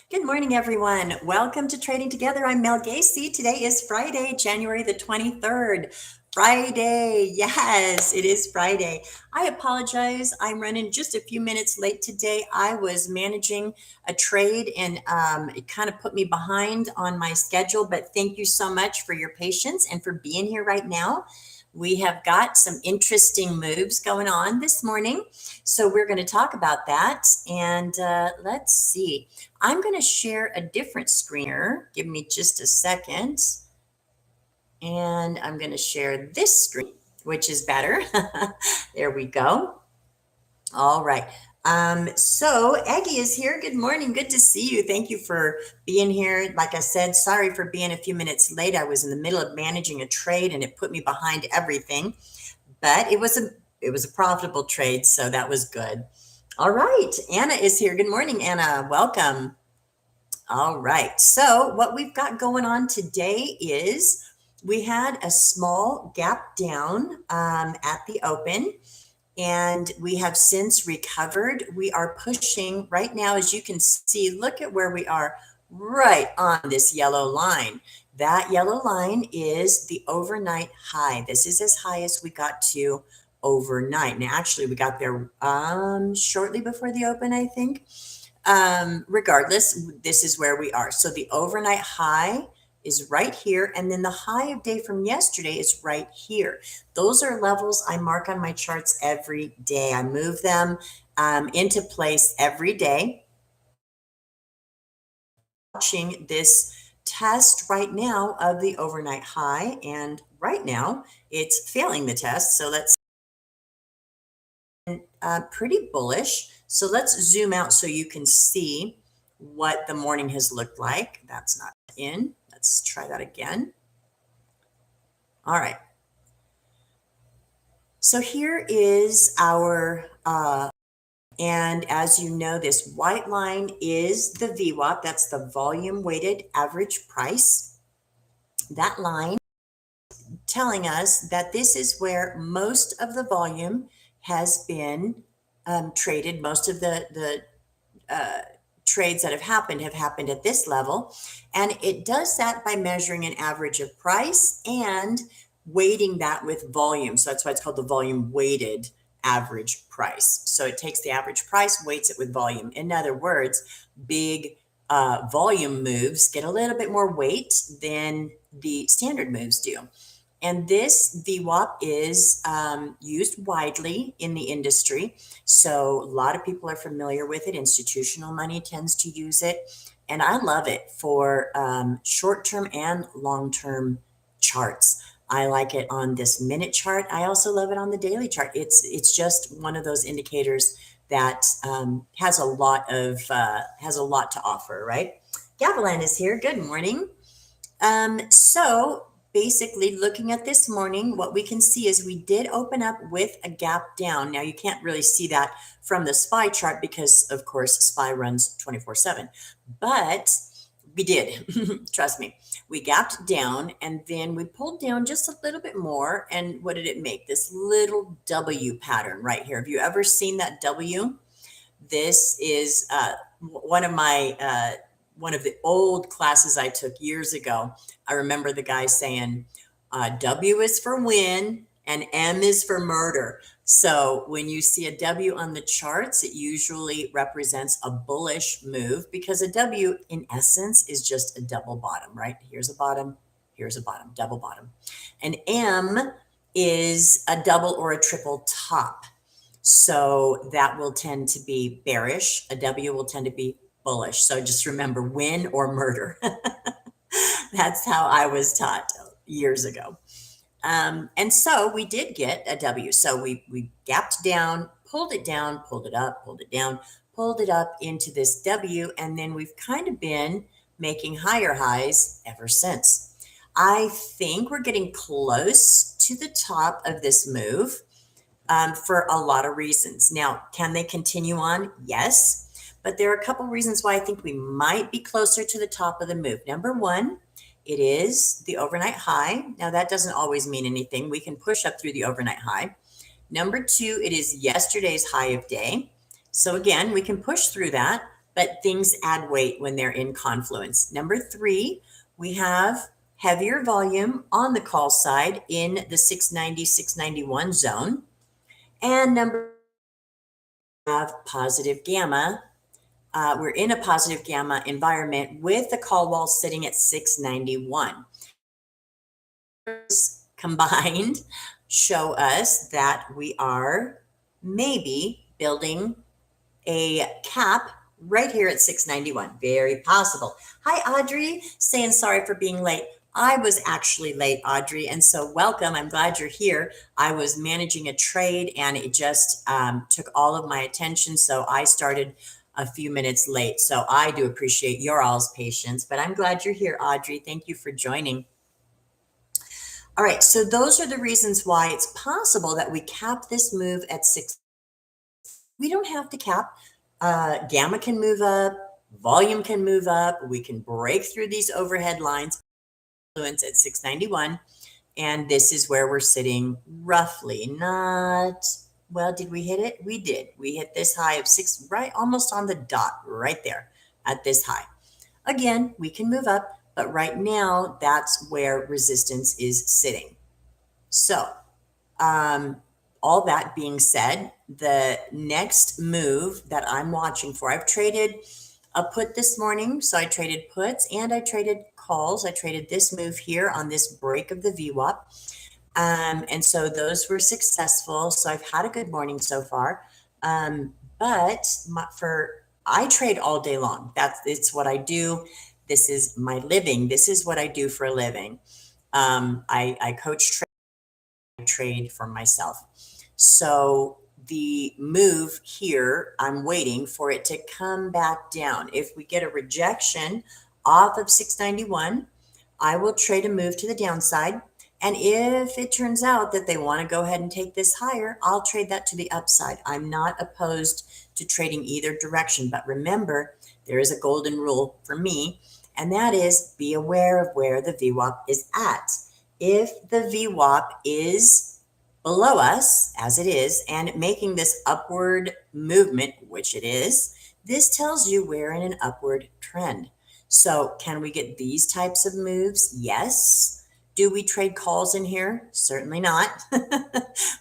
Good morning, everyone. Welcome to Trading Together. I'm Mel Gacee. Today is Friday, January the 23rd. Friday. Yes, it is Friday. I apologize. I'm running just a few minutes late today. I was managing a trade and it kind of put me behind on my schedule, but thank you so much for your patience and for being here right now. We have got some interesting moves going on this morning. So we're going to talk about that. And let's see. I'm going to share a different screen here. Give me just a second. And I'm going to share this screen, which is better. There we go. All right. So Aggie is here. Good morning. Good to see you. Thank you for being here. Like I said, sorry for being a few minutes late. I was in the middle of managing a trade and it put me behind everything, but it was a profitable trade, so that was good. All right. Anna is here. Good morning, Anna. Welcome. All right. So what we've got going on today is we had a small gap down at the open, and we have since recovered. We are pushing right now, as you can see. Look at where we are right on this yellow line. That yellow line is the overnight high. This is as high as we got to overnight. Now, actually, we got there shortly before the open, I think. Regardless, this is where we are. So the overnight high is right here. And then the high of day from yesterday is right here. Those are levels I mark on my charts every day. I move them into place every day. Watching this test right now of the overnight high. And right now it's failing the test. So let's pretty bullish. So let's zoom out so you can see what the morning has looked like. That's not in. Let's try that again. All right. So here is our, and as you know, this white line is the VWAP. That's the volume weighted average price. That line telling us that this is where most of the volume has been traded. Most of the trades that have happened at this level. And it does that by measuring an average of price and weighting that with volume. So that's why it's called the volume weighted average price. So it takes the average price, weights it with volume. In other words, big volume moves get a little bit more weight than the standard moves do. And this VWAP is used widely in the industry. So a lot of people are familiar with it. Institutional money tends to use it. And I love it for short-term and long-term charts. I like it on this minute chart. I also love it on the daily chart. It's just one of those indicators that has a lot to offer, right? Gavilan is here. Good morning. So basically, looking at this morning, what we can see is we did open up with a gap down. Now, you can't really see that from the SPY chart because, of course, SPY runs 24/7. But we did, trust me. We gapped down and then we pulled down just a little bit more. And what did it make? This little W pattern right here. Have you ever seen that W? This is one of the old classes I took years ago. I remember the guy saying, W is for win and M is for murder. So when you see a W on the charts, it usually represents a bullish move because a W in essence is just a double bottom, right? Here's a bottom, double bottom. An M is a double or a triple top. So that will tend to be bearish. A W will tend to be bullish. So just remember, win or murder. That's how I was taught years ago. And so we did get a W. So we gapped down, pulled it down, pulled it up, pulled it down, pulled it up into this W. And then we've kind of been making higher highs ever since. I think we're getting close to the top of this move. For a lot of reasons. Now, can they continue on? Yes. But there are a couple reasons why I think we might be closer to the top of the move. Number one, it is the overnight high. Now, that doesn't always mean anything. We can push up through the overnight high. Number two, it is yesterday's high of day. So again, we can push through that, but things add weight when they're in confluence. Number three, we have heavier volume on the call side in the 690, 691 zone. And number have positive gamma. We're in a positive gamma environment with the call wall sitting at 691. Combined show us that we are maybe building a cap right here at 691. Very possible. Hi, Audrey, saying sorry for being late. I was actually late, Audrey, and so welcome. I'm glad you're here. I was managing a trade and it just took all of my attention, so I started a few minutes late. So I do appreciate your all's patience, but I'm glad you're here, Audrey. Thank you for joining. All right, so those are the reasons why it's possible that we cap this move at 6. We don't have to cap. Gamma can move up, volume can move up. We can break through these overhead lines at 691. And this is where we're sitting roughly. Not, well, did we hit it? We did. We hit this high of 6, right almost on the dot, right there at this high. Again, we can move up, but right now that's where resistance is sitting. So, all that being said, the next move that I'm watching for, I've traded a put this morning. So I traded puts and I traded calls. I traded this move here on this break of the VWAP. And so those were successful. So I've had a good morning so far. I trade all day long. It's what I do. This is my living. This is what I do for a living. I coach trade for myself. So the move here, I'm waiting for it to come back down. If we get a rejection off of 691, I will trade a move to the downside. And if it turns out that they want to go ahead and take this higher, I'll trade that to the upside. I'm not opposed to trading either direction. But remember, there is a golden rule for me, and that is be aware of where the VWAP is at. If the VWAP is below us, as it is, and making this upward movement, which it is, this tells you we're in an upward trend. So can we get these types of moves? Yes. Do we trade calls in here? Certainly not.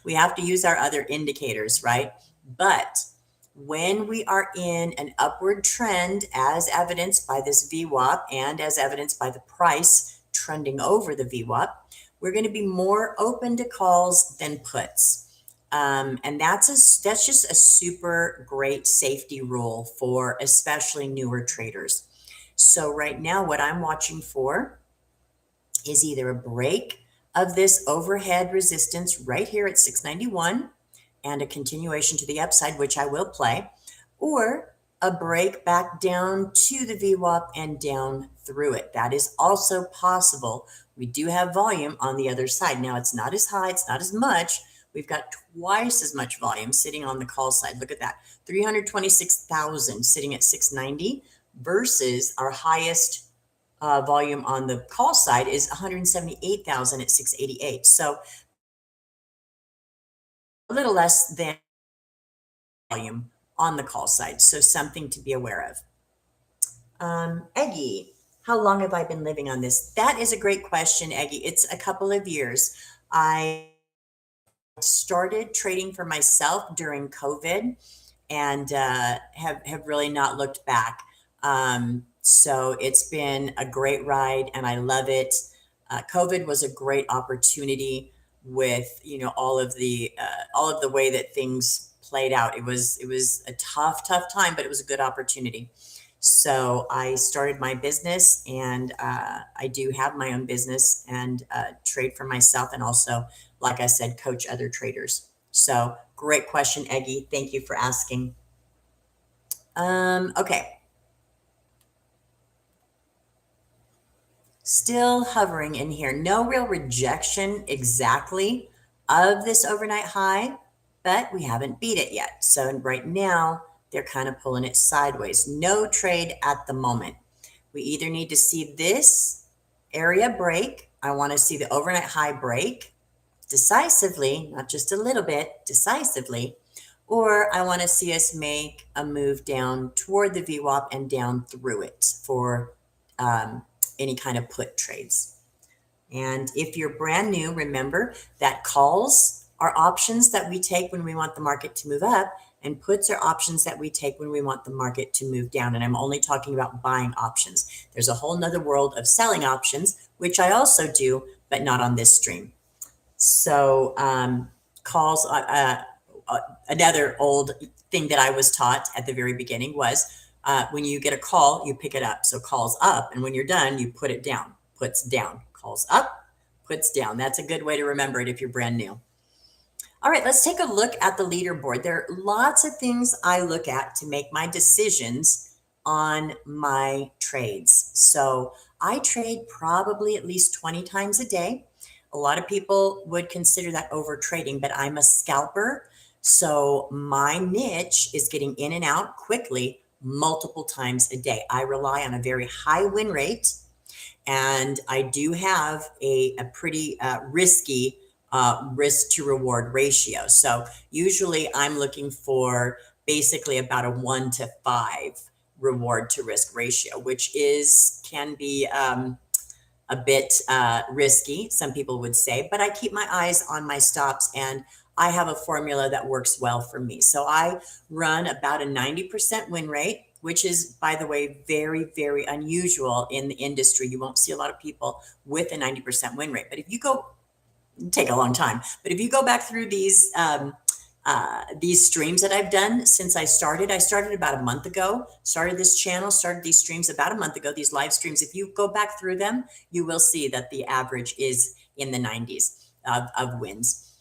We have to use our other indicators, right? But when we are in an upward trend, as evidenced by this VWAP and as evidenced by the price trending over the VWAP, we're going to be more open to calls than puts. And that's just a super great safety rule for especially newer traders. So right now, what I'm watching for is either a break of this overhead resistance right here at 691 and a continuation to the upside, which I will play, or a break back down to the VWAP and down through it. That is also possible. We do have volume on the other side. Now, it's not as high, it's not as much. We've got twice as much volume sitting on the call side. Look at that, 326,000 sitting at 690 versus our highest volume on the call side is 178,000 at 688. So a little less than volume on the call side. So something to be aware of. Eggy, how long have I been living on this? That is a great question, Eggy. It's a couple of years. I started trading for myself during COVID and have really not looked back. So it's been a great ride and I love it. COVID was a great opportunity with, all of the way that things played out. It was a tough time, but it was a good opportunity. So I started my business and I do have my own business and trade for myself and also, like I said, coach other traders. So great question, Eggy. Thank you for asking. Okay. Still hovering in here. No real rejection exactly of this overnight high, but we haven't beat it yet. So right now, they're kind of pulling it sideways. No trade at the moment. We either need to see this area break. I want to see the overnight high break decisively, not just a little bit, decisively, or I want to see us make a move down toward the VWAP and down through it for um, any kind of put trades. And if you're brand new, remember that calls are options that we take when we want the market to move up, and puts are options that we take when we want the market to move down. And I'm only talking about buying options. There's a whole nother world of selling options, which I also do, but not on this stream. So calls, another old thing that I was taught at the very beginning was when you get a call, you pick it up. So calls up, and when you're done, you put it down. Puts down. Calls up, puts down. That's a good way to remember it if you're brand new. All right, let's take a look at the leaderboard. There are lots of things I look at to make my decisions on my trades. So I trade probably at least 20 times a day. A lot of people would consider that over trading, but I'm a scalper. So my niche is getting in and out quickly multiple times a day. I rely on a very high win rate, and I do have a pretty risky risk to reward ratio. So usually I'm looking for basically about a 1-to-5 reward to risk ratio, which can be a bit risky, some people would say, but I keep my eyes on my stops, and I have a formula that works well for me. So I run about a 90% win rate, which is, by the way, very, very unusual in the industry. You won't see a lot of people with a 90% win rate. But if you go, take a long time, but if you go back through these streams that I've done since I started about a month ago, started this channel, started these streams about a month ago, these live streams. If you go back through them, you will see that the average is in the 90s of wins.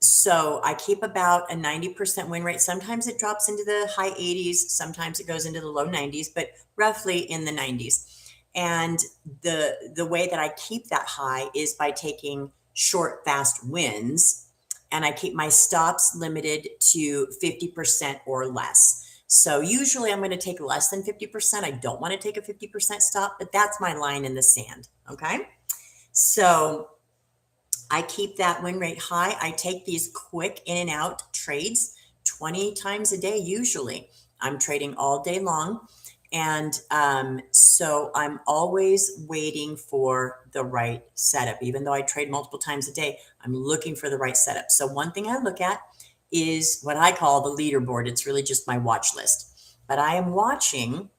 So I keep about a 90% win rate. Sometimes it drops into the high 80s. Sometimes it goes into the low 90s, but roughly in the 90s. And the way that I keep that high is by taking short, fast wins, and I keep my stops limited to 50% or less. So usually I'm going to take less than 50%. I don't want to take a 50% stop, but that's my line in the sand. Okay. So I keep that win rate high. I take these quick in and out trades 20 times a day. Usually I'm trading all day long. And so I'm always waiting for the right setup. Even though I trade multiple times a day, I'm looking for the right setup. So one thing I look at is what I call the leaderboard. It's really just my watch list. But I am watching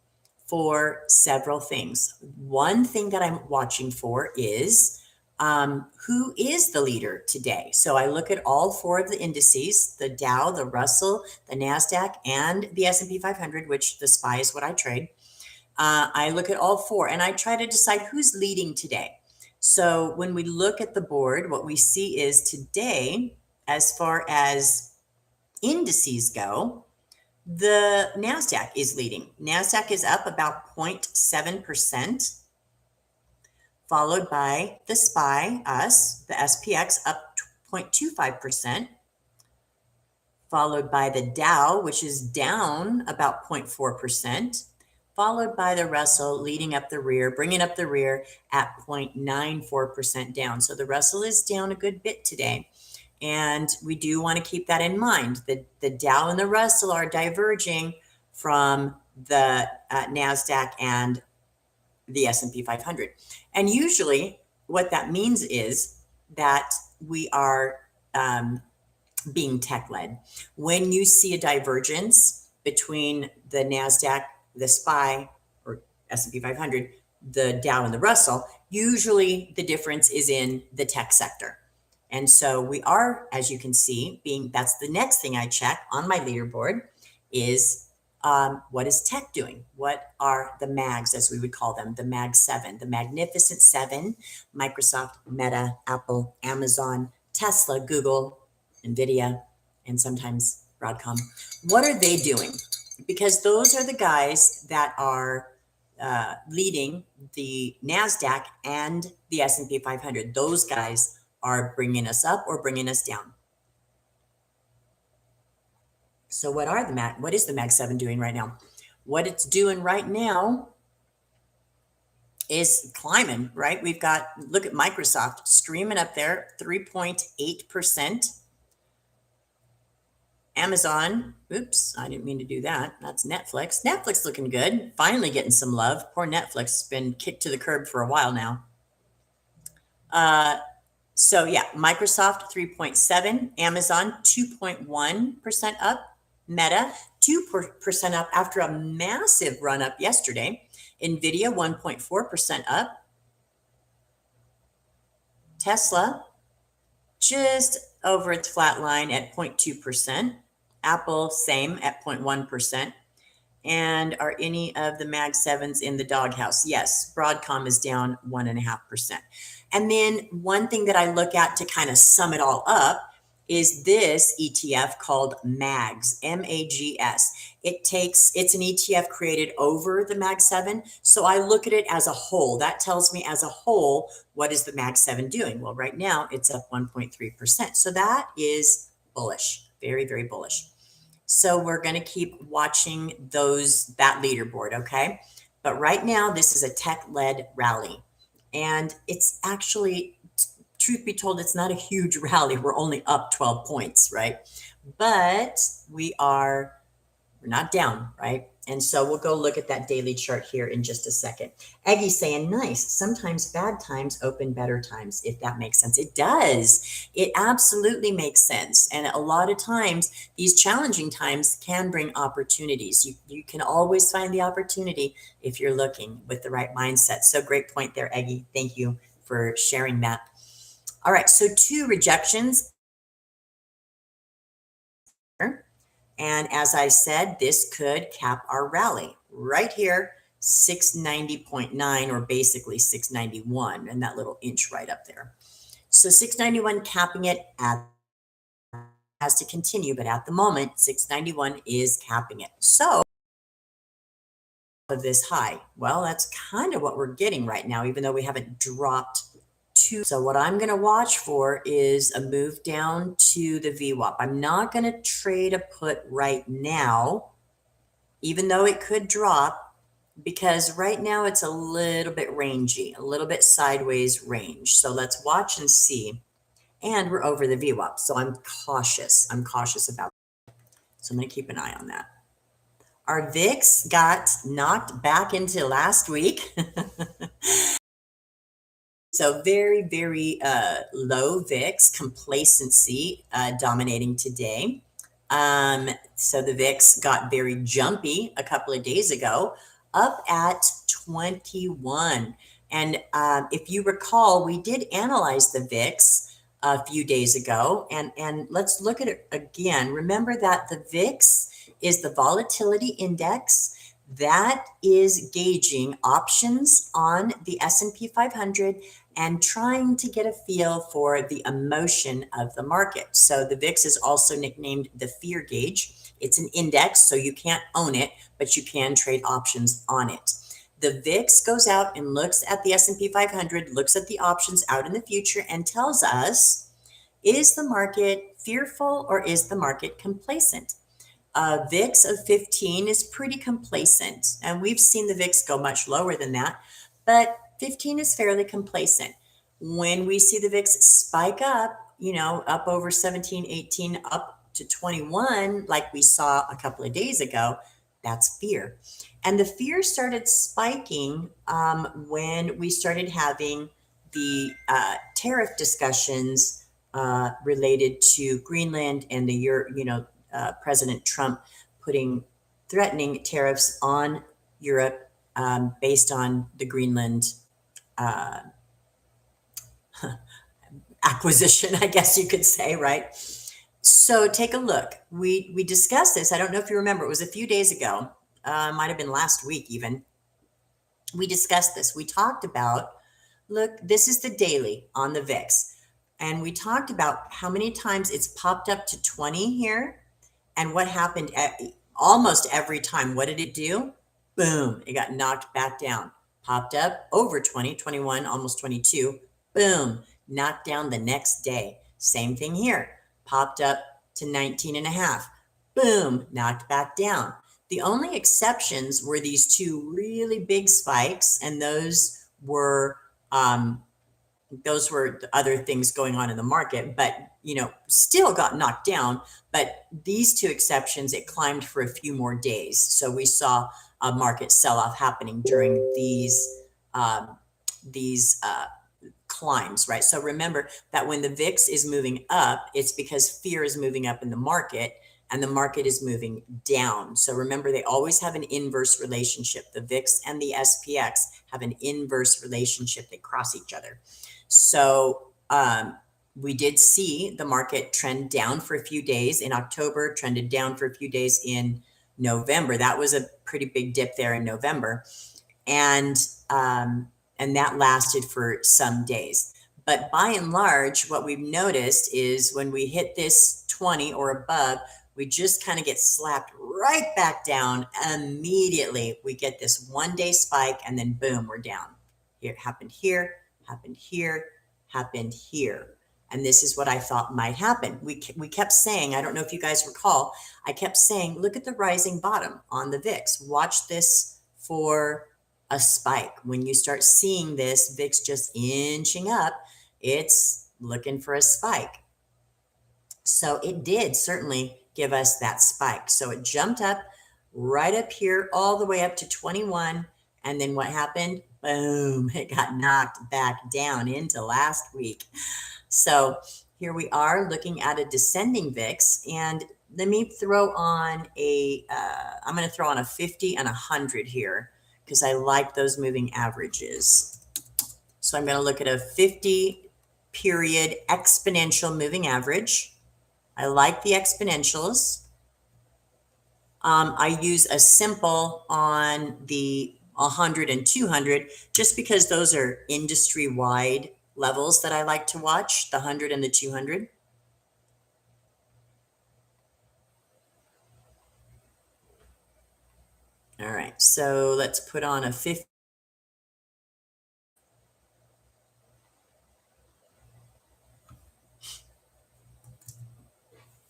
for several things. One thing that I'm watching for is who is the leader today. So I look at all four of the indices: the Dow, the Russell, the NASDAQ, and the S&P 500, which the SPY is what I trade. I look at all four and I try to decide who's leading today. So when we look at the board, what we see is today, as far as indices go, the NASDAQ is leading. NASDAQ is up about 0.7%, followed by the SPY, the SPX, up 0.25%, followed by the Dow, which is down about 0.4%, followed by the Russell leading up the rear, bringing up the rear at 0.94% down. So the Russell is down a good bit today. And we do want to keep that in mind. The Dow and the Russell are diverging from the NASDAQ and the S&P 500. And usually what that means is that we are being tech-led. When you see a divergence between the NASDAQ, the SPY, or S&P 500, the Dow and the Russell, usually the difference is in the tech sector. And so we are, as you can see, that's the next thing I check on my leaderboard is what is tech doing? What are the MAGs, as we would call them, the MAG 7, the Magnificent Seven: Microsoft, Meta, Apple, Amazon, Tesla, Google, NVIDIA, and sometimes Broadcom. What are they doing? Because those are the guys that are leading the NASDAQ and the S&P 500. Those guys are bringing us up or bringing us down. So what is the MAG 7 doing right now? What it's doing right now is climbing, right? Look at Microsoft screaming up there, 3.8%. Amazon, oops, I didn't mean to do that. That's Netflix. Netflix looking good. Finally getting some love. Poor Netflix has been kicked to the curb for a while now. Uh, so yeah, Microsoft 3.7, Amazon 2.1% up, Meta 2% up after a massive run up yesterday, Nvidia 1.4% up, Tesla just over its flat line at 0.2%, Apple same at 0.1%. And are any of the Mag 7s in the doghouse? Yes, Broadcom is down 1.5%. And then one thing that I look at to kind of sum it all up is this ETF called MAGS, MAGS. It's an ETF created over the Mag 7. So I look at it as a whole. That tells me as a whole, what is the Mag 7 doing? Well, right now it's up 1.3%. So that is bullish, very, very bullish. So we're going to keep watching that leaderboard, okay? But right now, this is a tech-led rally. And it's actually, truth be told, it's not a huge rally. We're only up 12 points, right? But we're not down, right? And so we'll go look at that daily chart here in just a second. Eggy saying, nice. Sometimes bad times open better times, if that makes sense. It does. It absolutely makes sense. And a lot of times, these challenging times can bring opportunities. You can always find the opportunity if you're looking with the right mindset. So great point there, Eggy. Thank you for sharing that. All right, so 2 rejections. And as I said, this could cap our rally right here, 690.9, or basically 691, and that little inch right up there. So 691 capping it has to continue, but at the moment, 691 is capping it. So of this high, well, that's kind of what we're getting right now, even though we haven't dropped too. So what I'm going to watch for is a move down to the VWAP. I'm not going to trade a put right now, even though it could drop, because right now it's a little bit rangy, a little bit sideways range. So let's watch and see. And we're over the VWAP. So I'm cautious. I'm cautious about it. So I'm going to keep an eye on that. Our VIX got knocked back into last week. So very, very low VIX, complacency dominating today. So the VIX got very jumpy a couple of days ago, up at 21. And if you recall, we did analyze the VIX a few days ago. And let's look at it again. Remember that the VIX is the volatility index that is gauging options on the S&P 500 and trying to get a feel for the emotion of the market. So the VIX is also nicknamed the fear gauge. It's an index, so you can't own it, but you can trade options on it. The VIX goes out and looks at the S&P 500, looks at the options out in the future, and tells us, is the market fearful or is the market complacent? VIX of 15 is pretty complacent, and we've seen the VIX go much lower than that, but 15 is fairly complacent. When we see the VIX spike up, up over 17, 18, up to 21, like we saw a couple of days ago, that's fear. And the fear started spiking when we started having the tariff discussions related to Greenland and President Trump threatening tariffs on Europe based on the Greenland acquisition, I guess you could say, right? So take a look. We discussed this. I don't know if you remember. It was a few days ago. Might have been last week even. We discussed this. We talked about, look, this is the daily on the VIX. And we talked about how many times it's popped up to 20 here. And what happened almost every time? What did it do? Boom, it got knocked back down. Popped up over 20, 21, almost 22. Boom, knocked down the next day. Same thing here. Popped up to 19 and a half. Boom, knocked back down. The only exceptions were these 2 really big spikes, and those were those were other things going on in the market, but still got knocked down. But these two exceptions, it climbed for a few more days. So we saw a market sell-off happening during these climbs, right? So remember that when the VIX is moving up, it's because fear is moving up in the market and the market is moving down. So remember, they always have an inverse relationship. The VIX and the SPX have an inverse relationship. They cross each other. So we did see the market trend down for a few days in October, trended down for a few days in November. That was a pretty big dip there in November. And that lasted for some days. But by and large, what we've noticed is when we hit this 20 or above, we just kind of get slapped right back down immediately. We get this 1 day spike and then boom, we're down. It happened here, happened here, happened here. And this is what I thought might happen. We kept saying, I don't know if you guys recall, I kept saying, look at the rising bottom on the VIX. Watch this for a spike. When you start seeing this VIX just inching up, it's looking for a spike. So it did certainly give us that spike. So it jumped up right up here, all the way up to 21. And then what happened? Boom, it got knocked back down into last week. So here we are looking at a descending VIX, and let me throw on I'm going to throw on a 50 and 100 here because I like those moving averages. So I'm going to look at a 50 period exponential moving average. I like the exponentials. I use a simple on the 100 and 200 just because those are industry-wide levels that I like to watch, the 100 and the 200. All right, so let's put on a 50.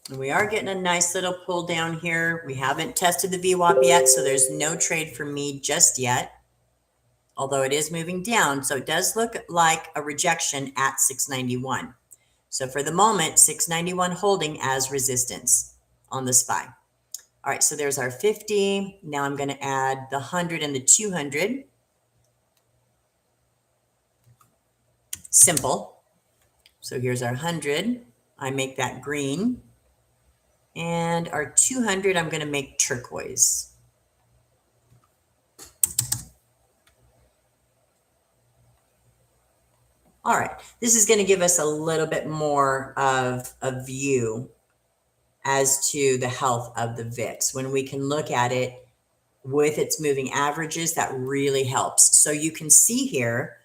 And we are getting a nice little pull down here. We haven't tested the VWAP yet, so there's no trade for me just yet, although it is moving down. So it does look like a rejection at 691. So for the moment, 691 holding as resistance on the SPY. All right, so there's our 50. Now I'm going to add the 100 and the 200. Simple. So here's our 100. I make that green. And our 200, I'm going to make turquoise. All right, this is going to give us a little bit more of a view as to the health of the VIX. When we can look at it with its moving averages, that really helps. So you can see here,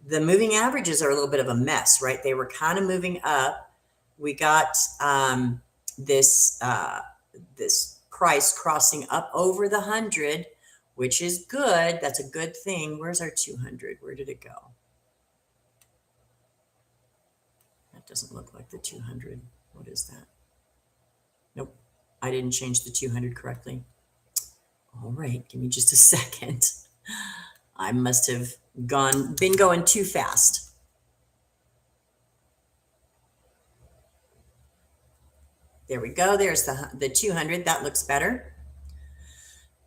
the moving averages are a little bit of a mess, right? They were kind of moving up. We got this price crossing up over the 100, which is good. That's a good thing. Where's our 200? Where did it go? That doesn't look like the 200. What is that? Nope, I didn't change the 200 correctly. All right, give me just a second. I must have been going too fast. There we go. There's the 200. That looks better.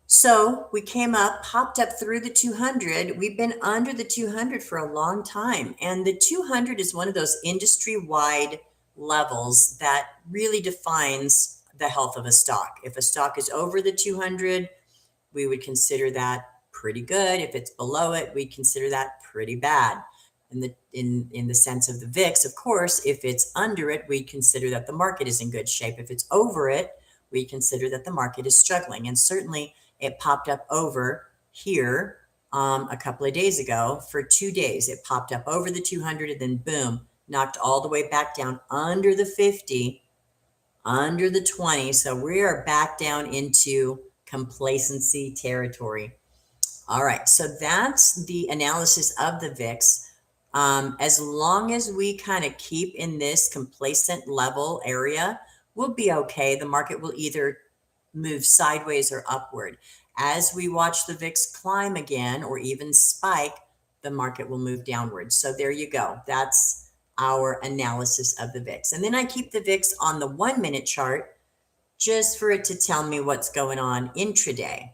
So we came up, popped up through the 200. We've been under the 200 for a long time. And the 200 is one of those industry-wide levels that really defines the health of a stock. If a stock is over the 200, we would consider that pretty good. If it's below it, we consider that pretty bad. In the sense of the VIX, of course, if it's under it, we consider that the market is in good shape. If it's over it, we consider that the market is struggling. And certainly it popped up over here a couple of days ago. For 2 days, it popped up over the 200 and then boom, knocked all the way back down under the 50, under the 20. So we are back down into complacency territory. All right, so that's the analysis of the VIX. As long as we kind of keep in this complacent level area, we'll be okay. The market will either move sideways or upward. As we watch the VIX climb again or even spike, the market will move downwards. So there you go. That's our analysis of the VIX. And then I keep the VIX on the 1 minute chart just for it to tell me what's going on intraday.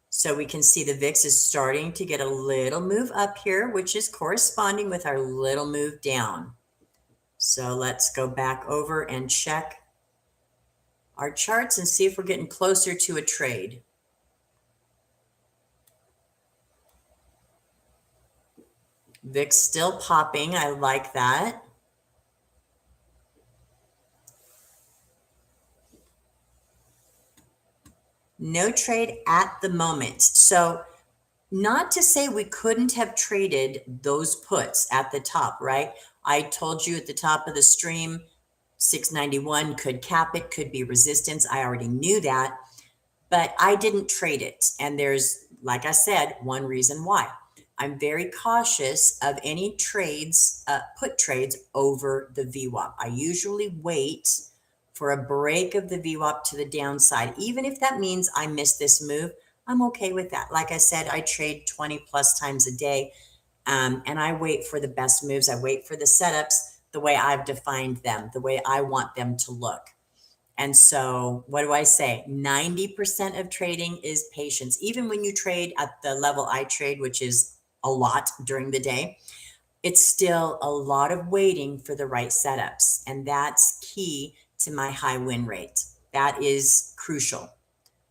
So we can see the VIX is starting to get a little move up here, which is corresponding with our little move down. So let's go back over and check our charts and see if we're getting closer to a trade. VIX still popping. I like that. No trade at the moment. So not to say we couldn't have traded those puts at the top, right? I told you at the top of the stream, 691 could cap it, could be resistance. I already knew that, but I didn't trade it. And there's, like I said, one reason why. I'm very cautious of any trades, put trades over the VWAP. I usually wait for a break of the VWAP to the downside. Even if that means I miss this move, I'm okay with that. Like I said, I trade 20 plus times a day, and I wait for the best moves. I wait for the setups the way I've defined them, the way I want them to look. And so what do I say? 90% of trading is patience. Even when you trade at the level I trade, which is a lot during the day, it's still a lot of waiting for the right setups. And that's key to my high win rate. That is crucial.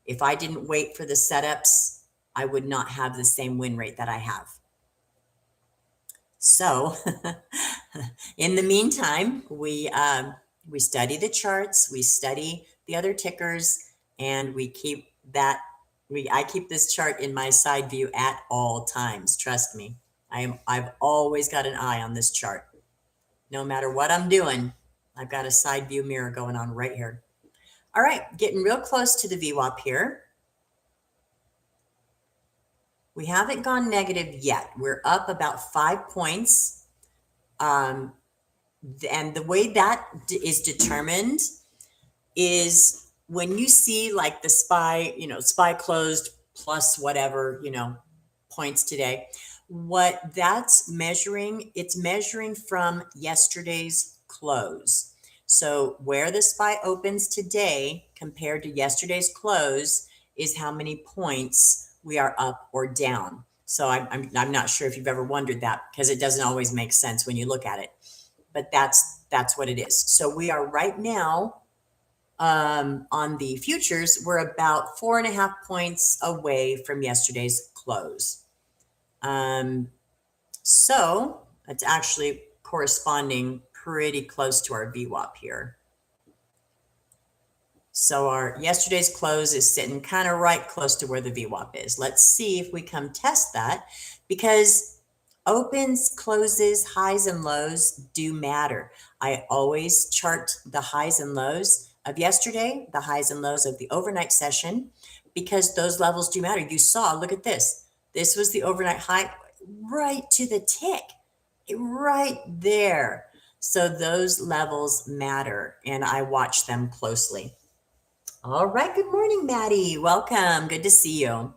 If I didn't wait for the setups, I would not have the same win rate that I have. So in the meantime, we study the charts, we study the other tickers, and we keep that. I keep this chart in my side view at all times. Trust me, I've always got an eye on this chart. No matter what I'm doing, I've got a side view mirror going on right here. All right, getting real close to the VWAP here. We haven't gone negative yet. We're up about 5 points. And the way that is determined is when you see like the SPY closed plus whatever, points today. What that's measuring, it's measuring from yesterday's close. So where the SPY opens today compared to yesterday's close is how many points we are up or down. So I'm not sure if you've ever wondered that, because it doesn't always make sense when you look at it. But that's what it is. So we are right now on the futures, we're about 4.5 points away from yesterday's close. So it's actually corresponding pretty close to our VWAP here. So our yesterday's close is sitting kind of right close to where the VWAP is. Let's see if we come test that, because opens, closes, highs and lows do matter. I always chart the highs and lows of yesterday, the highs and lows of the overnight session, because those levels do matter. You saw, look at this. This was the overnight high right to the tick, right there. So those levels matter, and I watch them closely. All right. Good morning, Maddie. Welcome. Good to see you.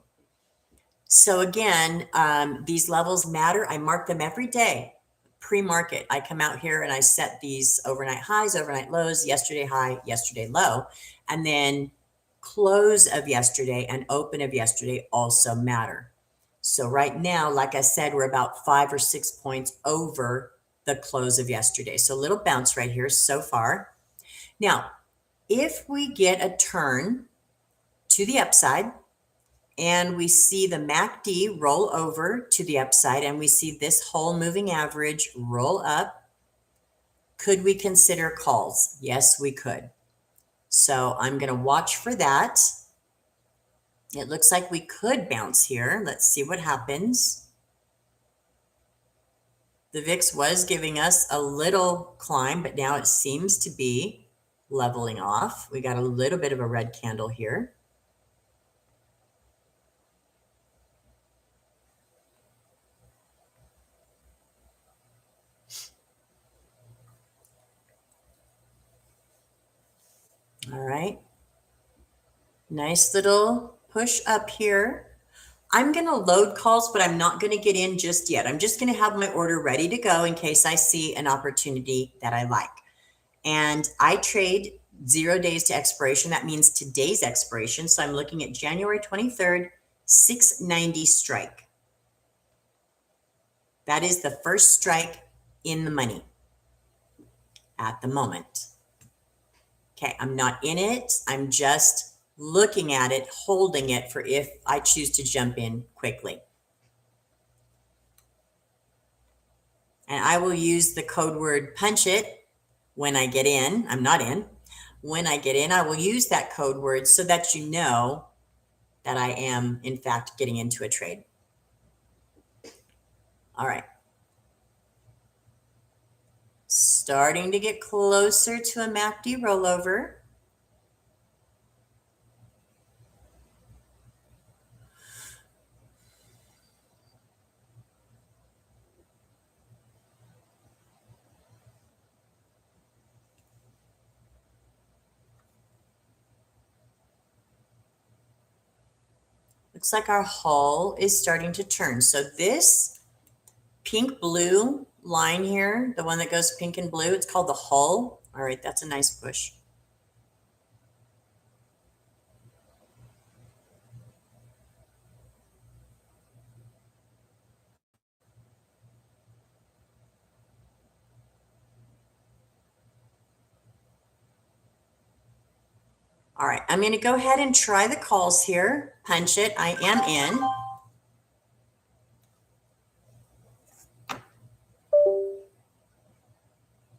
So again, these levels matter. I mark them every day. Pre-market, I come out here and I set these overnight highs, overnight lows, yesterday high, yesterday low, and then close of yesterday and open of yesterday also matter. So right now, like I said, we're about 5 or 6 points over the close of yesterday. So a little bounce right here so far. Now, if we get a turn to the upside, and we see the MACD roll over to the upside, and we see this whole moving average roll up, could we consider calls? Yes, we could. So I'm going to watch for that. It looks like we could bounce here. Let's see what happens. The VIX was giving us a little climb, but now it seems to be leveling off. We got a little bit of a red candle here. All right. Nice little push up here. I'm going to load calls, but I'm not going to get in just yet. I'm just going to have my order ready to go in case I see an opportunity that I like. And I trade 0 days to expiration. That means today's expiration. So I'm looking at January 23rd, 690 strike. That is the first strike in the money at the moment. Okay, I'm not in it. I'm just looking at it, holding it for if I choose to jump in quickly. And I will use the code word punch it when I get in. I'm not in. When I get in, I will use that code word so that you know that I am, in fact, getting into a trade. All right. Starting to get closer to a MACD rollover. Looks like our hull is starting to turn. So this pink blue line here, the one that goes pink and blue, it's called the hull. All right, that's a nice push. All right, I'm going to go ahead and try the calls here. Punch it. I am in.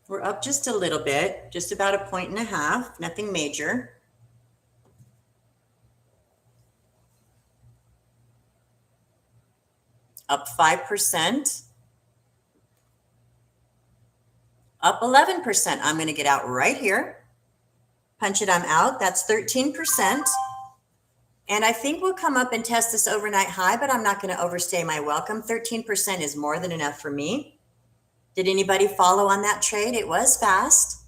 We're up just a little bit, just about 1.5 points, nothing major. Up 5%. Up 11%. I'm going to get out right here. Punch it, I'm out. That's 13%. And I think we'll come up and test this overnight high, but I'm not going to overstay my welcome. 13% is more than enough for me. Did anybody follow on that trade? It was fast.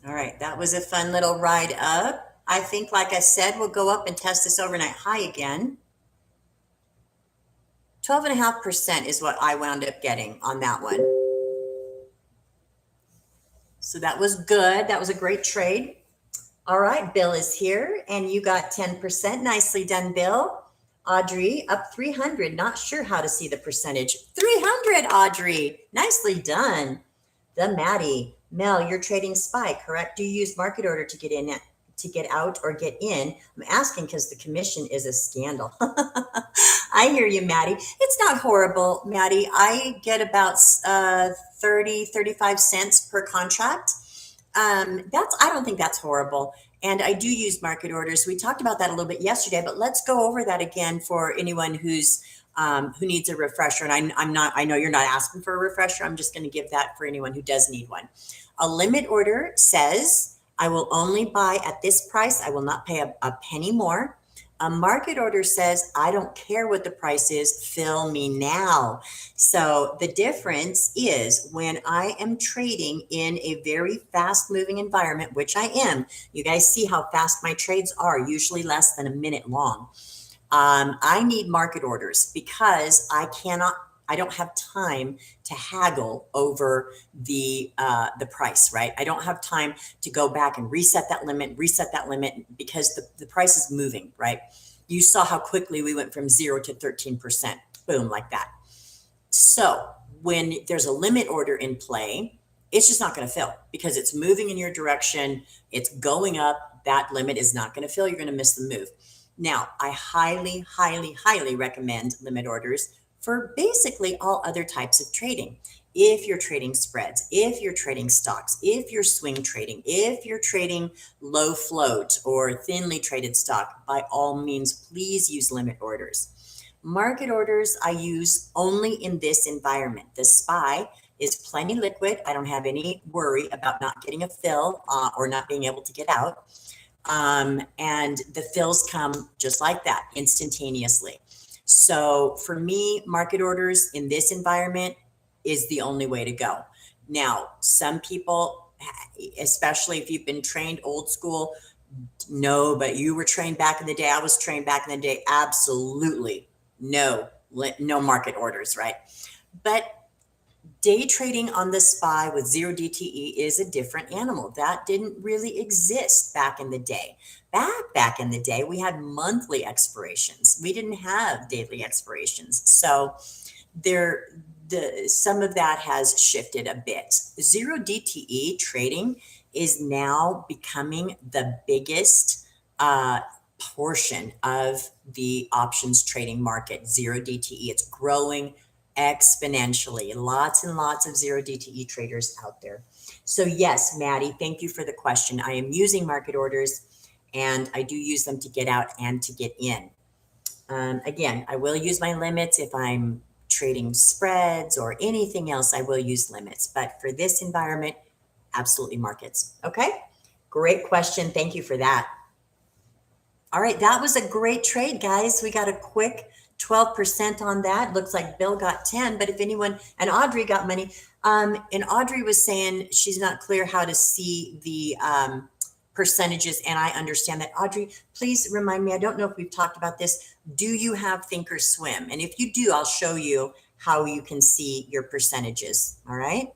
All right, that was a fun little ride up. I think, like I said, we'll go up and test this overnight high again. 12.5% is what I wound up getting on that one. So that was good. That was a great trade. All right, Bill is here, and you got 10%. Nicely done, Bill. Audrey, up 300. Not sure how to see the percentage. 300, Audrey. Nicely done. The Maddie. Mel, you're trading SPY, correct? Do you use market order to get in, to get out, or get in? I'm asking because the commission is a scandal. I hear you, Maddie. It's not horrible, Maddie. I get about 30, 35 cents per contract. I don't think that's horrible. And I do use market orders. We talked about that a little bit yesterday, but let's go over that again for anyone who needs a refresher. And I know you're not asking for a refresher. I'm just going to give that for anyone who does need one. A limit order says I will only buy at this price. I will not pay a penny more. A market order says, I don't care what the price is, fill me now. So the difference is when I am trading in a very fast moving environment, which I am, you guys see how fast my trades are, usually less than a minute long. I need market orders because I don't have time to haggle over the price, right? I don't have time to go back and reset that limit because the price is moving, right? You saw how quickly we went from 0 to 13%, boom, like that. So when there's a limit order in play, it's just not going to fill because it's moving in your direction. It's going up. That limit is not going to fill. You're going to miss the move. Now, I highly, highly, highly recommend limit orders for basically all other types of trading. if you're trading spreads, if you're trading stocks, if you're swing trading, if you're trading low float or thinly traded stock, by all means, please use limit orders. Market orders I use only in this environment. The SPY is plenty liquid. I don't have any worry about not getting a fill or not being able to get out. And the fills come just like that, instantaneously. So for me, market orders in this environment is the only way to go. Now, some people, especially if you've been trained old school, no, but you were trained back in the day. I was trained back in the day. Absolutely no market orders, right? But day trading on the SPY with zero DTE is a different animal. That didn't really exist back in the day. Back in the day, we had monthly expirations. We didn't have daily expirations. So some of that has shifted a bit. Zero DTE trading is now becoming the biggest portion of the options trading market. Zero DTE, it's growing exponentially. Lots and lots of zero DTE traders out there. So yes, Maddie, thank you for the question. I am using market orders, and I do use them to get out and to get in. Again, I will use my limits if I'm trading spreads or anything else. I will use limits, but for this environment, absolutely markets. Okay, great question. Thank you for that. All right, that was a great trade, guys. We got a quick 12% on that. Looks like Bill got 10, but if anyone, and Audrey got money. And Audrey was saying she's not clear how to see the percentages, and I understand that. Audrey, please remind me, I don't know if we've talked about this. Do you have Thinkorswim? And if you do, I'll show you how you can see your percentages. All right.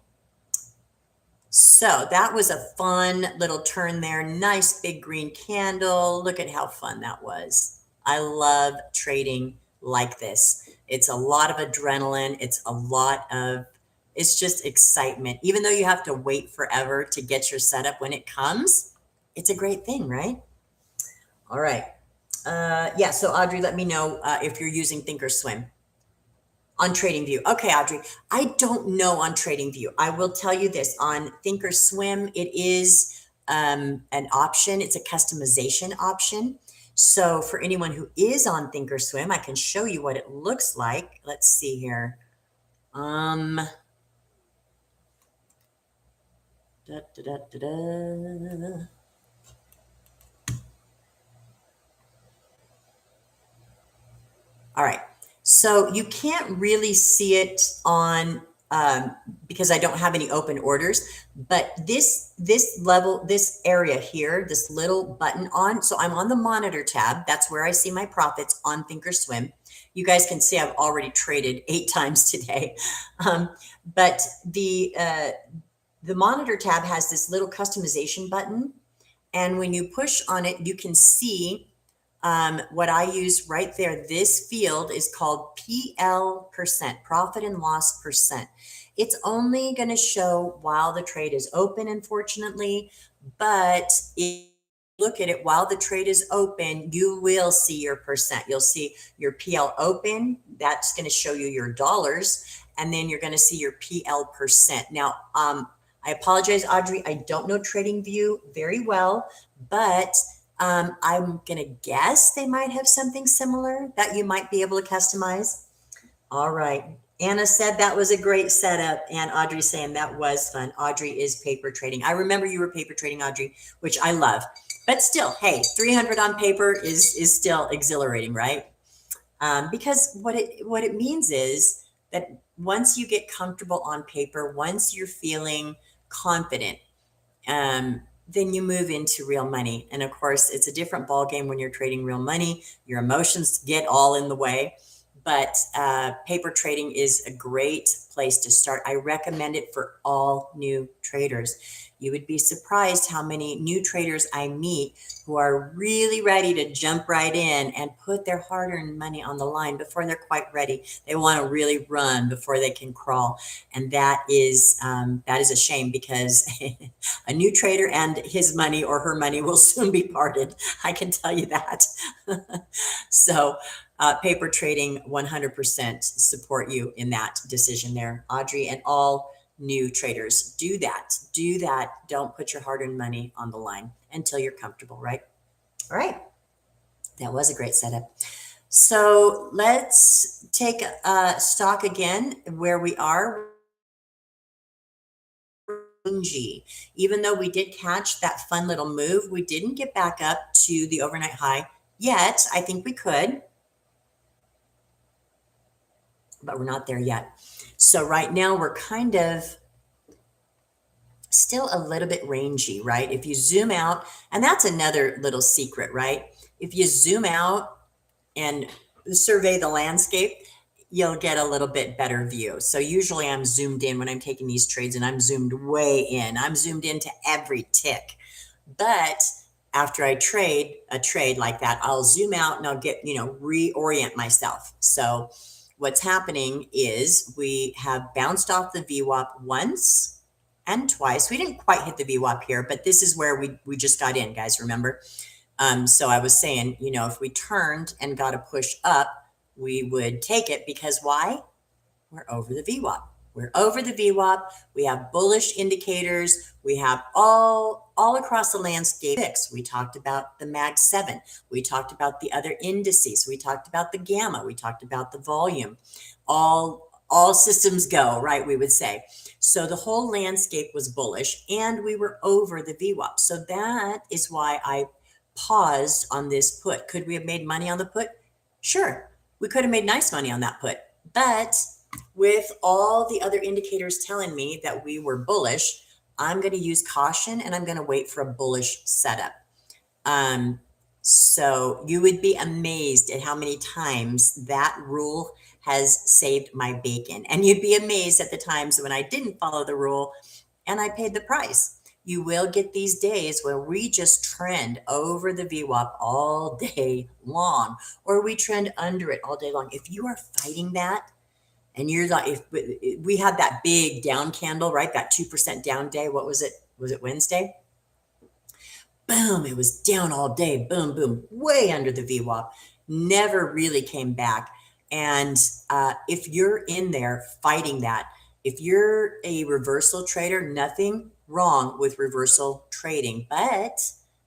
So that was a fun little turn there. Nice big green candle. Look at how fun that was. I love trading like this. It's a lot of adrenaline. It's just excitement. Even though you have to wait forever to get your setup, when it comes, it's a great thing, right? All right. Yeah, so Audrey, let me know if you're using Thinkorswim on TradingView. Okay, Audrey, I don't know on TradingView. I will tell you this, on Thinkorswim, it is an option. It's a customization option. So for anyone who is on Thinkorswim, I can show you what it looks like. Let's see here. Da, da, da, da, da. All right. So you can't really see it on because I don't have any open orders, but this level, this area here, this little button on, so I'm on the monitor tab. That's where I see my profits on Thinkorswim. You guys can see I've already traded 8 times today. But the monitor tab has this little customization button. And when you push on it, you can see what I use right there. This field is called PL percent, profit and loss percent. It's only going to show while the trade is open, unfortunately, but if you look at it while the trade is open, you will see your percent. You'll see your PL open. That's going to show you your dollars, and then you're going to see your PL percent. Now, I apologize, Audrey. I don't know TradingView very well, but I'm going to guess they might have something similar that you might be able to customize. All right. Anna said that was a great setup, and Audrey saying that was fun. Audrey is paper trading. I remember you were paper trading, Audrey, which I love. But still, hey, 300 on paper is still exhilarating, right? Because what it means is that once you get comfortable on paper, once you're feeling confident, then you move into real money. And of course, it's a different ballgame when you're trading real money. Your emotions get all in the way. But paper trading is a great place to start. I recommend it for all new traders. You would be surprised how many new traders I meet who are really ready to jump right in and put their hard-earned money on the line before they're quite ready. They want to really run before they can crawl. And that is a shame, because a new trader and his money or her money will soon be parted. I can tell you that. So Paper trading 100% support you in that decision there, Audrey, and all new traders. Do that. Do that. Don't put your hard-earned money on the line until you're comfortable, right? All right. That was a great setup. So let's take stock again where we are. Even though we did catch that fun little move, we didn't get back up to the overnight high yet. I think we could, but we're not there yet. So right now we're kind of still a little bit rangy, right? If you zoom out, and that's another little secret, right? If you zoom out and survey the landscape, you'll get a little bit better view. So usually I'm zoomed in when I'm taking these trades, and I'm zoomed way in. I'm zoomed into every tick. But after I trade a trade like that, I'll zoom out and I'll get, reorient myself. So what's happening is we have bounced off the VWAP once and twice. We didn't quite hit the VWAP here, but this is where we just got in, guys, remember? So I was saying, if we turned and got a push up, we would take it because why? We're over the VWAP. We're over the VWAP. We have bullish indicators. We have all across the landscape. We talked about the Mag 7. We talked about the other indices. We talked about the gamma. We talked about the volume. All systems go, right, we would say. So the whole landscape was bullish, and we were over the VWAP. So that is why I paused on this put. Could we have made money on the put? Sure. We could have made nice money on that put. But with all the other indicators telling me that we were bullish, I'm going to use caution, and I'm going to wait for a bullish setup. So you would be amazed at how many times that rule has saved my bacon. And you'd be amazed at the times when I didn't follow the rule and I paid the price. You will get these days where we just trend over the VWAP all day long, or we trend under it all day long. If you are fighting that, and you're like, if we had that big down candle, right? That 2% down day. What was it? Was it Wednesday? Boom, it was down all day. Boom, boom, way under the VWAP. Never really came back. And if you're in there fighting that, if you're a reversal trader, nothing wrong with reversal trading, but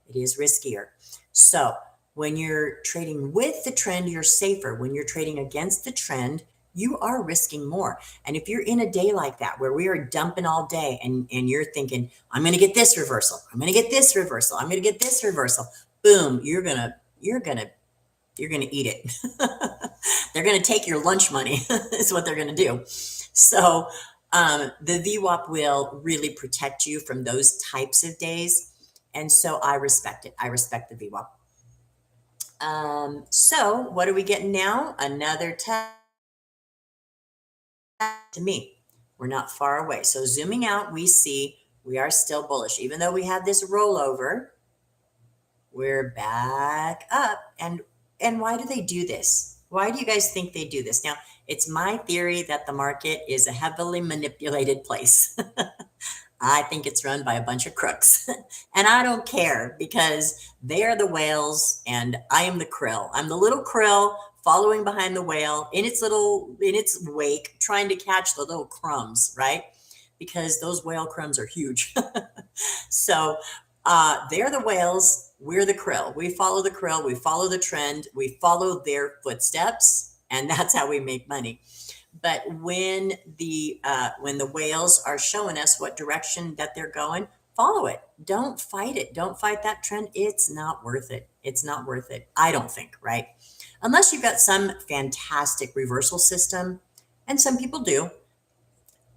it is riskier. So when you're trading with the trend, you're safer. When you're trading against the trend, you are risking more. And if you're in a day like that, where we are dumping all day and you're thinking, I'm going to get this reversal, I'm going to get this reversal, I'm going to get this reversal, boom, you're going to eat it. They're going to take your lunch money is what they're going to do. So the VWAP will really protect you from those types of days. And so I respect it. I respect the VWAP. So what are we getting now? Another test to me. We're not far away. So zooming out, we see we are still bullish. Even though we had this rollover, we're back up. And why do they do this? Why do you guys think they do this? Now, it's my theory that the market is a heavily manipulated place. I think it's run by a bunch of crooks. And I don't care because they are the whales and I am the krill. I'm the little krill following behind the whale in its wake, trying to catch the little crumbs, right? Because those whale crumbs are huge. So they're the whales. We're the krill. We follow the krill. We follow the trend. We follow their footsteps. And that's how we make money. But when the whales are showing us what direction that they're going, follow it. Don't fight it. Don't fight that trend. It's not worth it. It's not worth it. I don't think, right? Unless you've got some fantastic reversal system, and some people do.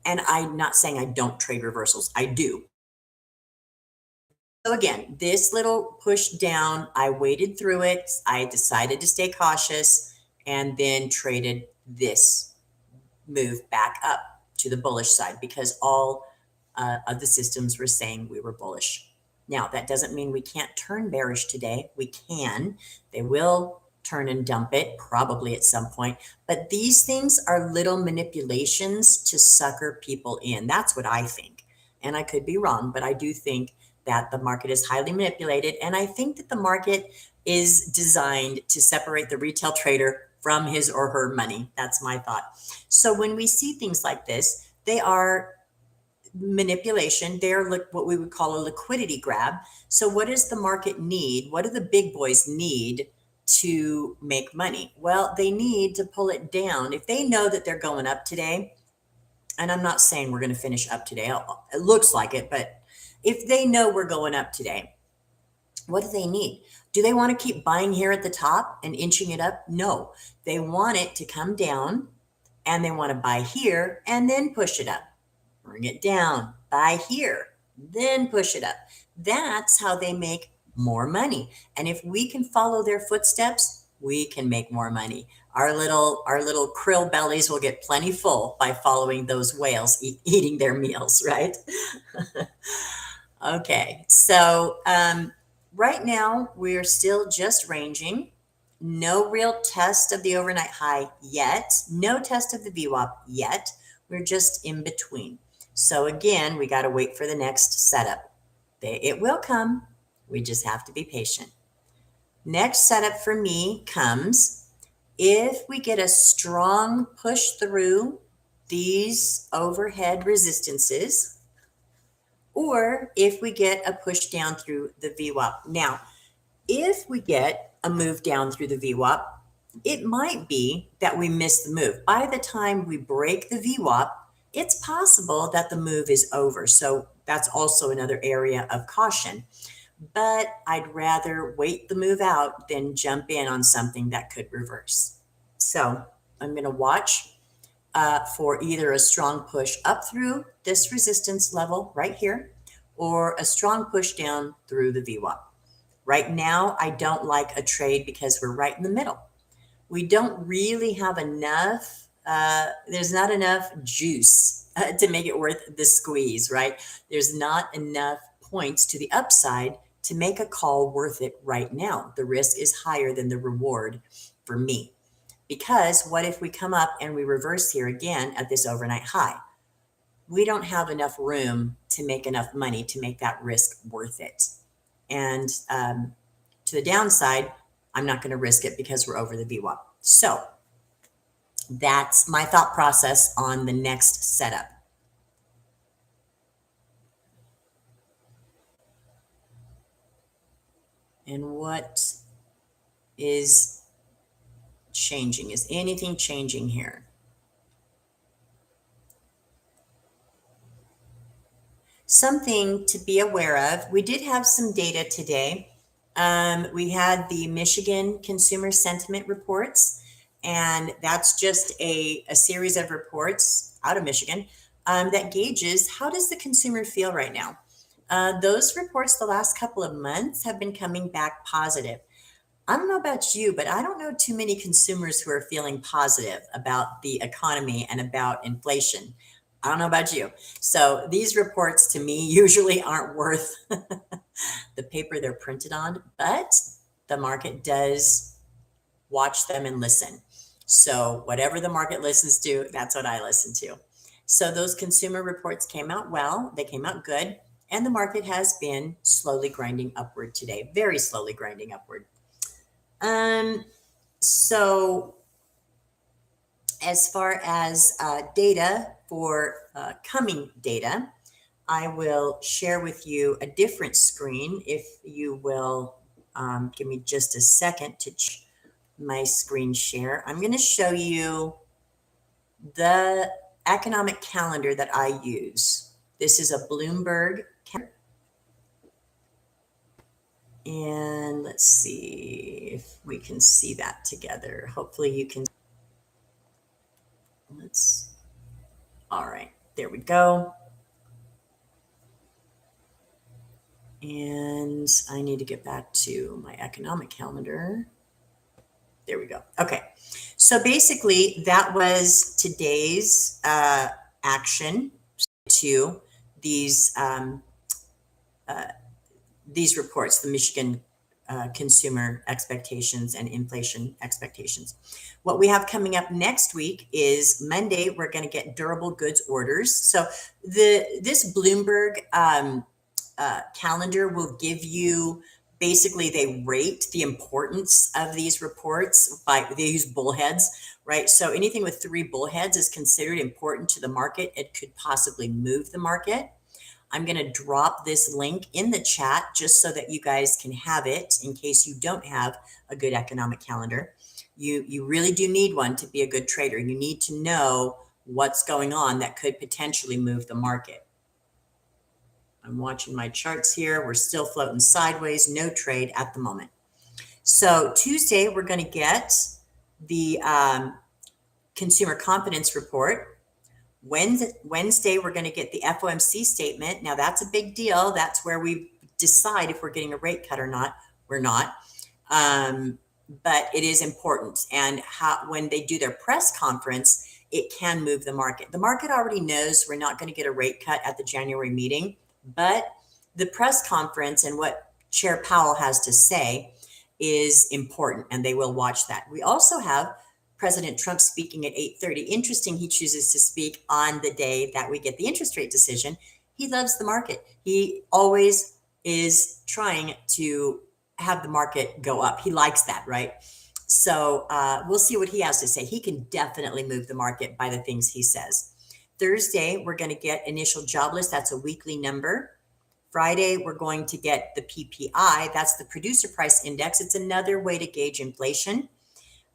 And I'm not saying I don't trade reversals. I do. So again, this little push down, I waited through it. I decided to stay cautious and then traded this move back up to the bullish side because all of the systems were saying we were bullish. Now, that doesn't mean we can't turn bearish today. We can. They will turn and dump it probably at some point. But these things are little manipulations to sucker people in. That's what I think. And I could be wrong, but I do think that the market is highly manipulated. And I think that the market is designed to separate the retail trader from his or her money. That's my thought. So when we see things like this, they are manipulation. They're what we would call a liquidity grab. So what does the market need? What do the big boys need to make money? Well, they need to pull it down. If they know that they're going up today, and I'm not saying we're going to finish up today, it looks like it, but if they know we're going up today, what do they need? Do they want to keep buying here at the top and inching it up? No, they want it to come down, and they want to buy here and then push it up. Bring it down, buy here, then push it up. That's how they make more money. And if we can follow their footsteps, we can make more money. Our little krill bellies will get plenty full by following those whales eating their meals, right? Okay, so right now we're still just ranging. No real test of the overnight high yet. No test of the VWAP yet. We're just in between. So again, we got to wait for the next setup. It will come. We just have to be patient. Next setup for me comes if we get a strong push through these overhead resistances, or if we get a push down through the VWAP. Now, if we get a move down through the VWAP, it might be that we miss the move. By the time we break the VWAP, it's possible that the move is over. So that's also another area of caution. But I'd rather wait the move out than jump in on something that could reverse. So I'm going to watch for either a strong push up through this resistance level right here, or a strong push down through the VWAP. Right now, I don't like a trade because we're right in the middle. We don't really have enough, there's not enough juice to make it worth the squeeze, right? There's not enough points to the upside to make a call worth it right now. The risk is higher than the reward for me. Because what if we come up and we reverse here again at this overnight high? We don't have enough room to make enough money to make that risk worth it. And to the downside, I'm not going to risk it because we're over the VWAP. So that's my thought process on the next setup. And what is changing? Is anything changing here? Something to be aware of. We did have some data today. We had the Michigan Consumer Sentiment Reports, and that's just a series of reports out of Michigan that gauges how does the consumer feel right now. Those reports the last couple of months have been coming back positive. I don't know about you, but I don't know too many consumers who are feeling positive about the economy and about inflation. I don't know about you. So these reports to me usually aren't worth the paper they're printed on, but the market does watch them and listen. So whatever the market listens to, that's what I listen to. So those consumer reports came out well, they came out good, and the market has been slowly grinding upward today, very slowly grinding upward. So as far as data for coming data, I will share with you a different screen. If you will give me just a second to my screen share. I'm going to show you the economic calendar that I use. This is a Bloomberg calendar. And let's see if we can see that together. Hopefully you can. All right, there we go. And I need to get back to my economic calendar. There we go. Okay. So basically that was today's action to these reports, the Michigan consumer expectations and inflation expectations. What we have coming up next week is Monday, we're going to get durable goods orders. So this Bloomberg calendar will give you basically they rate the importance of these reports they use bullheads, right? So anything with 3 bullheads is considered important to the market. It could possibly move the market. I'm going to drop this link in the chat just so that you guys can have it in case you don't have a good economic calendar. You really do need one to be a good trader. You need to know what's going on that could potentially move the market. I'm watching my charts here. We're still floating sideways, no trade at the moment. So Tuesday, we're going to get the consumer confidence report. Wednesday, we're going to get the FOMC statement. Now, that's a big deal. That's where we decide if we're getting a rate cut or not. We're not. But it is important. And when they do their press conference, it can move the market. The market already knows we're not going to get a rate cut at the January meeting, but the press conference and what Chair Powell has to say is important, and they will watch that. We also have President Trump speaking at 8:30. Interesting, he chooses to speak on the day that we get the interest rate decision. He loves the market. He always is trying to have the market go up. He likes that, right? So we'll see what he has to say. He can definitely move the market by the things he says. Thursday, we're going to get initial job list. That's a weekly number. Friday, we're going to get the PPI. That's the producer price index. It's another way to gauge inflation.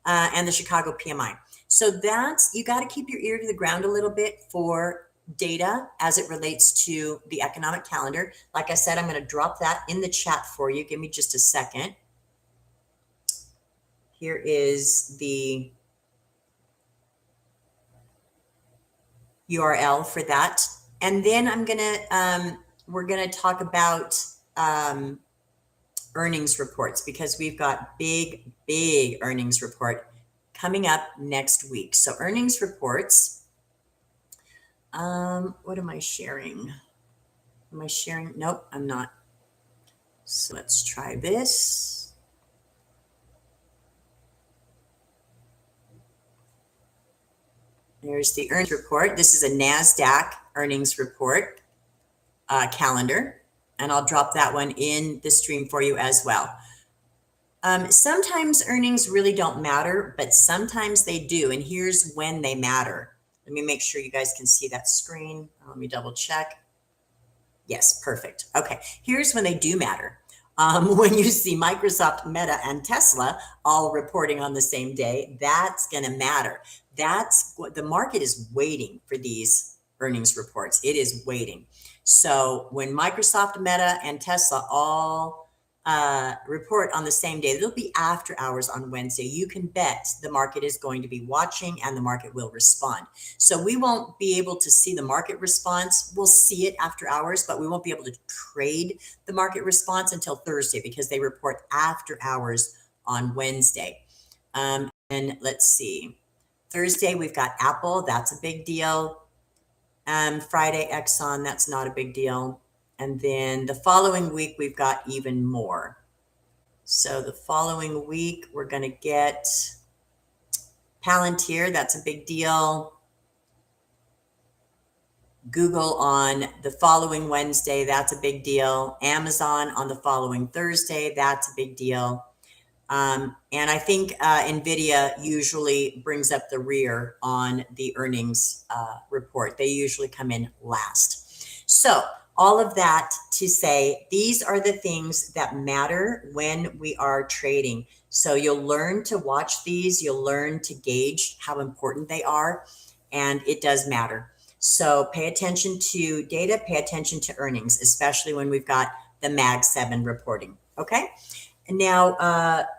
And the Chicago PMI. So that's, you got to keep your ear to the ground a little bit for data as it relates to the economic calendar. Like I said, I'm going to drop that in the chat for you. Give me just a second. Here is the URL for that. And then we're going to talk about earnings reports, because we've got big earnings report coming up next week. So earnings reports, what am I sharing? Am I sharing? Nope, I'm not. So let's try this. There's the earnings report. This is a NASDAQ earnings report calendar, and I'll drop that one in the stream for you as well. Sometimes earnings really don't matter, but sometimes they do. And here's when they matter. Let me make sure you guys can see that screen. Let me double check. Yes, perfect. Okay, here's when they do matter. When you see Microsoft, Meta, and Tesla all reporting on the same day, that's going to matter. That's what the market is waiting for, these earnings reports. It is waiting. So when Microsoft, Meta, and Tesla all report on the same day, it'll be after hours on Wednesday. You can bet the market is going to be watching and the market will respond. So we won't be able to see the market response. We'll see it after hours, but we won't be able to trade the market response until Thursday, because they report after hours on Wednesday. And let's see. Thursday, we've got Apple. That's a big deal. Friday, Exxon. That's not a big deal. And then the following week, we've got even more. So the following week, we're going to get Palantir. That's a big deal. Google on the following Wednesday. That's a big deal. Amazon on the following Thursday. That's a big deal. And I think NVIDIA usually brings up the rear on the earnings report. They usually come in last. So all of that to say, these are the things that matter when we are trading. So you'll learn to watch these. You'll learn to gauge how important they are. And it does matter. So pay attention to data, pay attention to earnings, especially when we've got the Mag 7 reporting. Okay. And now,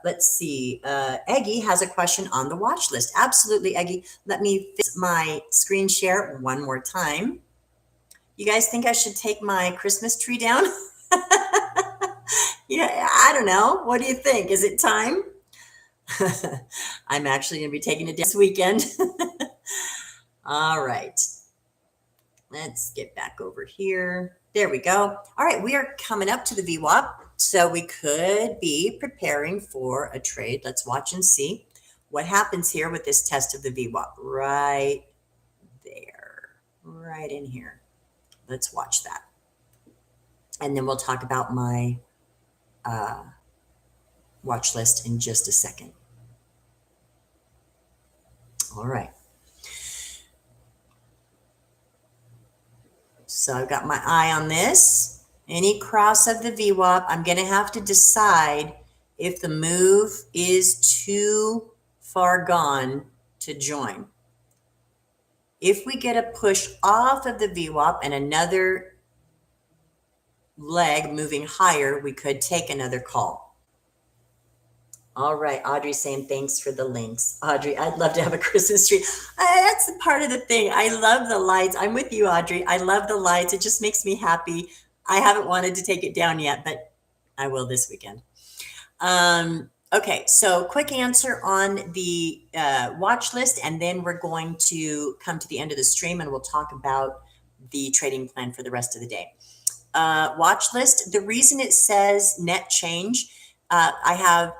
let's see. Eggy has a question on the watch list. Absolutely, Eggy. Let me fix my screen share one more time. You guys think I should take my Christmas tree down? Yeah, I don't know. What do you think? Is it time? I'm actually going to be taking it this weekend. All right. Let's get back over here. There we go. All right, we are coming up to the VWAP. So we could be preparing for a trade. Let's watch and see what happens here with this test of the VWAP right there, right in here. Let's watch that. And then we'll talk about my watch list in just a second. All right. So I've got my eye on this. Any cross of the VWAP, I'm going to have to decide if the move is too far gone to join. If we get a push off of the VWAP and another leg moving higher, we could take another call. All right, Audrey saying thanks for the links. Audrey, I'd love to have a Christmas tree. That's the part of the thing. I love the lights. I'm with you, Audrey. I love the lights. It just makes me happy. I haven't wanted to take it down yet, but I will this weekend. Okay, so quick answer on the watch list, and then we're going to come to the end of the stream and we'll talk about the trading plan for the rest of the day. Watch list, the reason it says net change, I have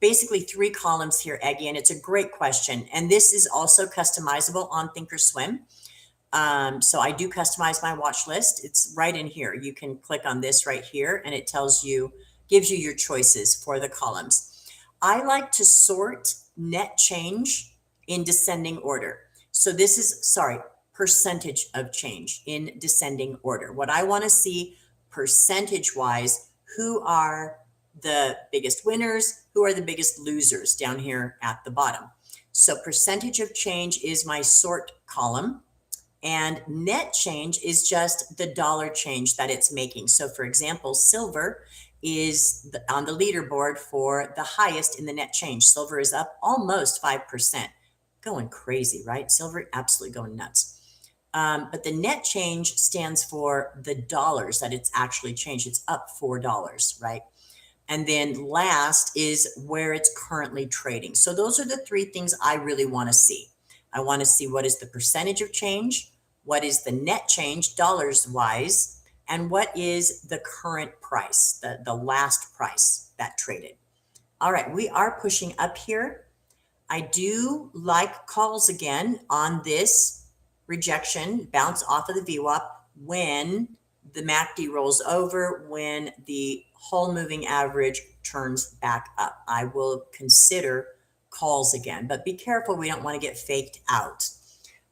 basically 3 columns here, Eggy, and it's a great question. And this is also customizable on Thinkorswim. So I do customize my watch list. It's right in here. You can click on this right here and it tells you, gives you your choices for the columns. I like to sort net change in descending order. So this is, sorry, percentage of change in descending order. What I want to see percentage wise, who are the biggest winners, who are the biggest losers down here at the bottom. So percentage of change is my sort column. And net change is just the dollar change that it's making. So for example, silver is on the leaderboard for the highest in the net change. Silver is up almost 5%. Going crazy, right? Silver absolutely going nuts. But the net change stands for the dollars that it's actually changed. It's up $4, right? And then last is where it's currently trading. So those are the 3 things I really want to see. I want to see what is the percentage of change, what is the net change dollars wise, and what is the current price, the last price that traded. All right, we are pushing up here. I do like calls again on this rejection, bounce off of the VWAP when the MACD rolls over, when the whole moving average turns back up. I will consider calls again, but be careful. We don't want to get faked out.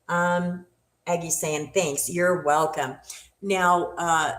Aggie saying, thanks. You're welcome. Now,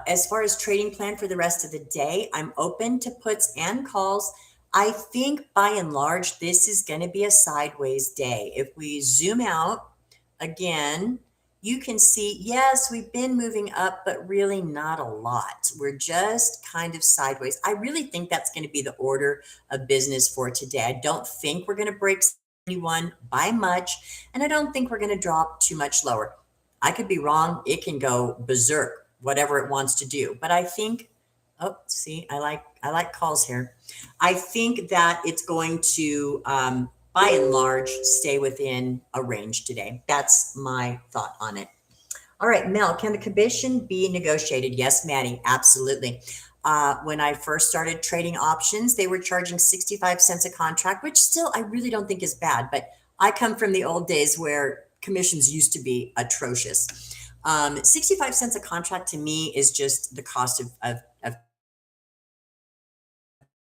as far as trading plan for the rest of the day, I'm open to puts and calls. I think by and large, this is going to be a sideways day. If we zoom out again, you can see, yes, we've been moving up, but really not a lot. We're just kind of sideways. I really think that's going to be the order of business for today. I don't think we're going to break 71 by much, and I don't think we're going to drop too much lower. I could be wrong. It can go berserk, whatever it wants to do. But I think, oh, see, I like calls here. I think that it's going to, by and large, stay within a range today. That's my thought on it. All right, Mel, can the commission be negotiated? Yes, Maddie, absolutely. When I first started trading options, they were charging 65 cents a contract, which still I really don't think is bad. But I come from the old days where commissions used to be atrocious. 65 cents a contract to me is just the cost of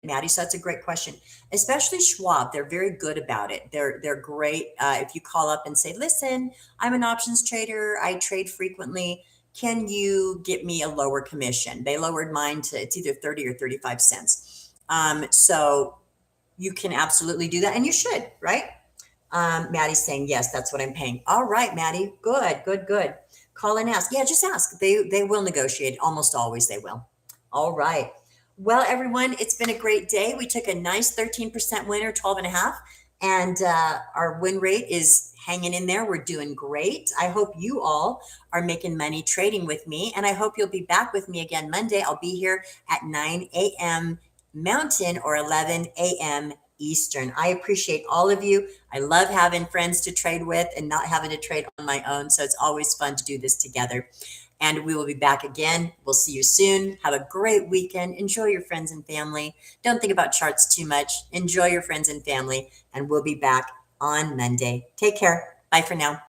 Maddie, so that's a great question. Especially Schwab, they're very good about it. They're great. If you call up and say, "Listen, I'm an options trader. I trade frequently. Can you get me a lower commission?" They lowered mine to it's either 30 or 35 cents. So you can absolutely do that, and you should, right? Maddie's saying yes, that's what I'm paying. All right, Maddie, good. Call and ask. Yeah, just ask. They will negotiate. Almost always they will. All right. Well, everyone, it's been a great day. We took a nice 13% winner, 12 and a half, and our win rate is hanging in there. We're doing great. I hope you all are making money trading with me, and I hope you'll be back with me again Monday. I'll be here at 9 a.m. Mountain or 11 a.m. Eastern. I appreciate all of you. I love having friends to trade with and not having to trade on my own, so it's always fun to do this together. And we will be back again. We'll see you soon. Have a great weekend. Enjoy your friends and family. Don't think about charts too much. Enjoy your friends and family. And we'll be back on Monday. Take care. Bye for now.